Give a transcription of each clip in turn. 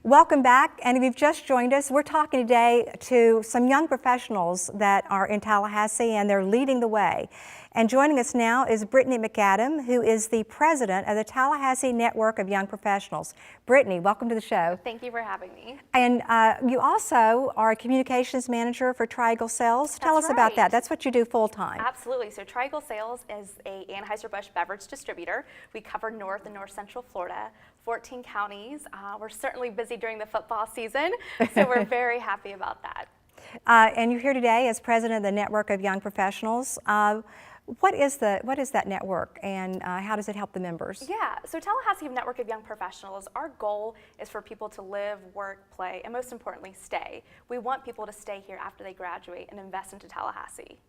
Welcome back, and if you've just joined us, we're talking today to some young professionals that are in Tallahassee, and they're leading the way. And joining us now is Brittany McAdam, who is the president of the Tallahassee Network of Young Professionals. Brittany, welcome to the show. Thank you for having me. And you also are a communications manager for Triangle Sales. Tell us about that. That's what you do full-time. Absolutely. So Triangle Sales is a Anheuser-Busch beverage distributor. We cover North and North Central Florida, 14 counties. We're certainly busy during the football season, so we're very happy about that. And you're here today as president of the Network of Young Professionals. What is that network, and how does it help the members? Yeah, so Tallahassee Network of Young Professionals, our goal is for people to live, work, play, and most importantly, stay. We want people to stay here after they graduate and invest into Tallahassee.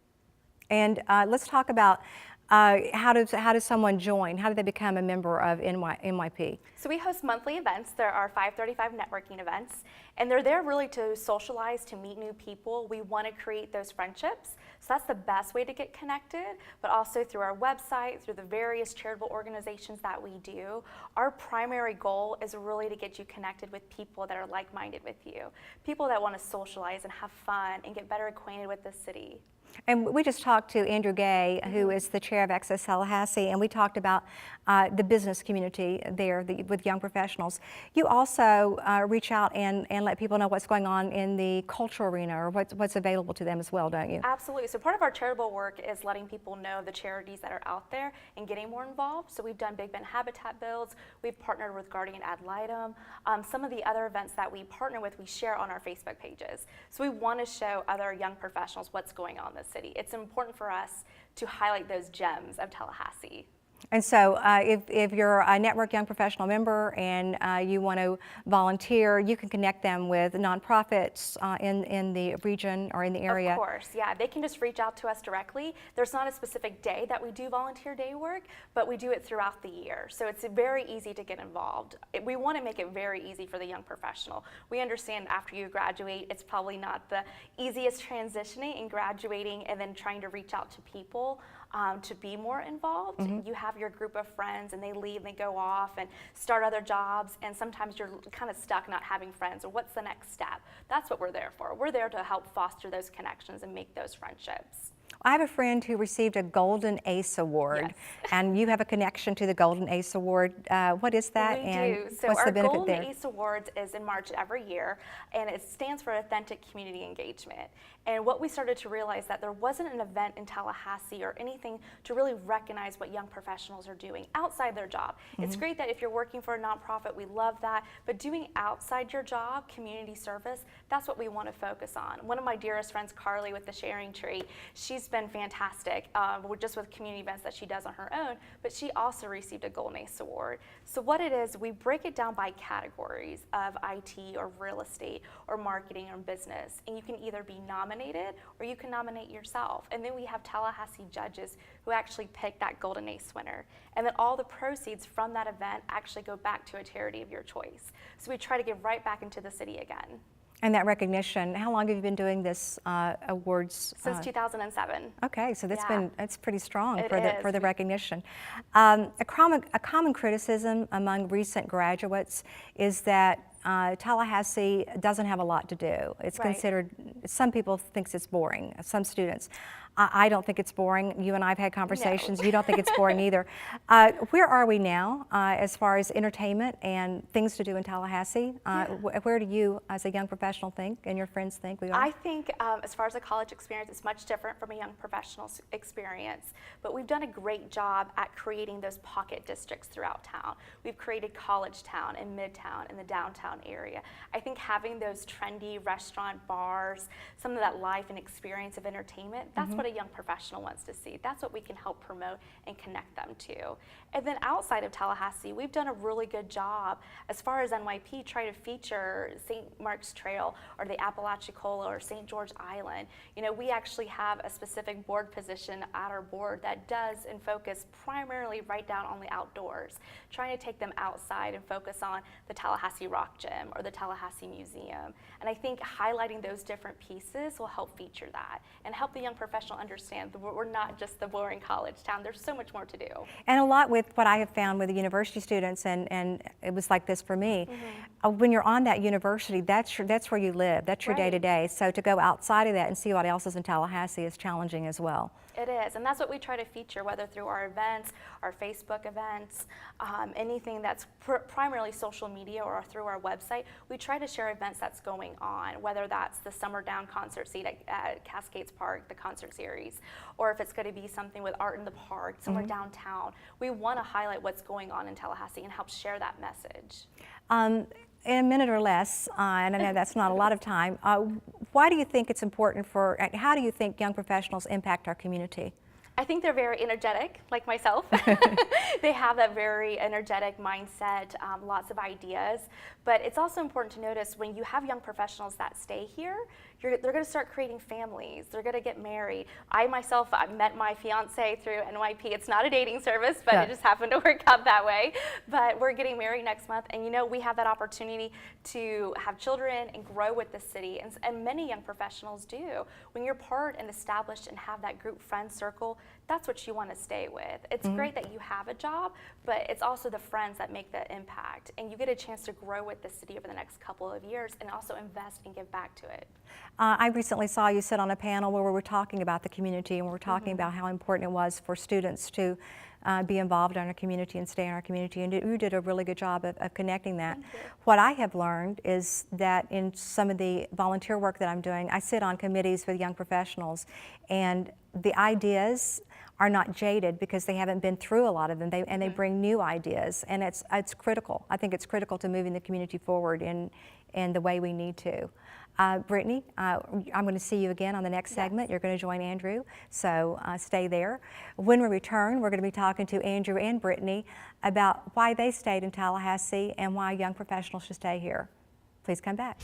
And let's talk about how does someone join? How do they become a member of NYP? So we host monthly events. There are 535 networking events, and they're there really to socialize, to meet new people. We want to create those friendships. So that's the best way to get connected, but also through our website, through the various charitable organizations that we do. Our primary goal is really to get you connected with people that are like-minded with you, people that want to socialize and have fun and get better acquainted with the city. And we just talked to Andrew Gay, who is the chair of Access Tallahassee, and we talked about the business community there with young professionals. You also reach out and let people know what's going on in the cultural arena, or what's available to them as well, don't you? Absolutely. So part of our charitable work is letting people know the charities that are out there and getting more involved. So we've done Big Bend habitat builds. We've partnered with Guardian Ad Litem. Some of the other events that we partner with, we share on our Facebook pages. So we want to show other young professionals what's going on in the city. It's important for us to highlight those gems of Tallahassee. And so if you're a Network Young Professional member and you want to volunteer, you can connect them with nonprofits in the region or in the area. Of course, yeah. They can just reach out to us directly. There's not a specific day that we do volunteer day work, but we do it throughout the year. So it's very easy to get involved. We want to make it very easy for the young professional. We understand after you graduate, it's probably not the easiest transitioning in graduating and then trying to reach out to people. To be more involved. You have your group of friends and they leave, they go off and start other jobs, and sometimes you're kind of stuck not having friends, or what's the next step? That's what we're there for. We're there to help foster those connections and make those friendships. I have a friend who received a Golden Ace Award, yes. And you have a connection to the Golden Ace Award. What is that, and what's the benefit there? Our Golden Ace Awards is in March every year, and it stands for Authentic Community Engagement. And what we started to realize that there wasn't an event in Tallahassee or anything to really recognize what young professionals are doing outside their job. It's great that if you're working for a nonprofit, we love that, but doing outside your job, community service, that's what we want to focus on. One of my dearest friends, Carly with the Sharing Tree, she's been fantastic just with community events that she does on her own, but she also received a Golden Ace Award. So what it is, we break it down by categories of IT or real estate or marketing or business, and you can either be nominated or you can nominate yourself. And then we have Tallahassee judges who actually pick that Golden Ace winner. And then all the proceeds from that event actually go back to a charity of your choice. So we try to give right back into the city again. And that recognition, how long have you been doing this awards? Since 2007. Okay, so it's pretty strong for the recognition. A common criticism among recent graduates is that Tallahassee doesn't have a lot to do. It's considered, some people think it's boring, some students. I don't think it's boring. You and I have had conversations. No. You don't think it's boring either. Where are we now as far as entertainment and things to do in Tallahassee? Where do you, as a young professional, think and your friends think we are? I think as far as a college experience, it's much different from a young professional's experience. But we've done a great job at creating those pocket districts throughout town. We've created College Town and Midtown and the downtown area. I think having those trendy restaurant bars, some of that life and experience of entertainment, that's what a young professional wants to see. That's what we can help promote and connect them to. And then outside of Tallahassee, we've done a really good job as far as NYP, try to feature St. Mark's Trail or the Apalachicola or St. George Island. You know, we actually have a specific board position at our board that does and focus primarily right down on the outdoors, trying to take them outside and focus on the Tallahassee Rock Gym or the Tallahassee Museum. And I think highlighting those different pieces will help feature that and help the young professional professional understand that we're not just the boring college town. There's so much more to do. And a lot with what I have found with the university students, and it was like this for me, when you're on that university, that's where you live, that's your day-to-day. So to go outside of that and see what else is in Tallahassee is challenging as well. It is, and that's what we try to feature, whether through our events, our Facebook events, anything that's primarily social media or through our website. We try to share events that's going on, whether that's the Summer Down concert seat at Cascades Park, the concert series, or if it's going to be something with Art in the Park, somewhere downtown. We want to highlight what's going on in Tallahassee and help share that message. In a minute or less, and I know that's not a lot of time, why do you think it's important how do you think young professionals impact our community? I think they're very energetic, like myself. They have that very energetic mindset, lots of ideas. But it's also important to notice when you have young professionals that stay here, they're going to start creating families. They're going to get married. I myself, I met my fiance through NYP. It's not a dating service, but it just happened to work out that way. But we're getting married next month, and you know, we have that opportunity to have children and grow with the city, and many young professionals do. When you're part and established and have that group friend circle, that's what you want to stay with. It's great that you have a job, but it's also the friends that make the impact, and you get a chance to grow with the city over the next couple of years and also invest and give back to it. I recently saw you sit on a panel where we were talking about the community, and we were talking about how important it was for students to be involved in our community and stay in our community, and you did a really good job of connecting that. What I have learned is that in some of the volunteer work that I'm doing, I sit on committees with young professionals, and the ideas are not jaded because they haven't been through a lot of them, and they bring new ideas, and it's critical. I think it's critical to moving the community forward in the way we need to. Brittany, I'm going to see you again on the next segment. You're going to join Andrew, so stay there. When we return, we're going to be talking to Andrew and Brittany about why they stayed in Tallahassee and why young professionals should stay here. Please come back.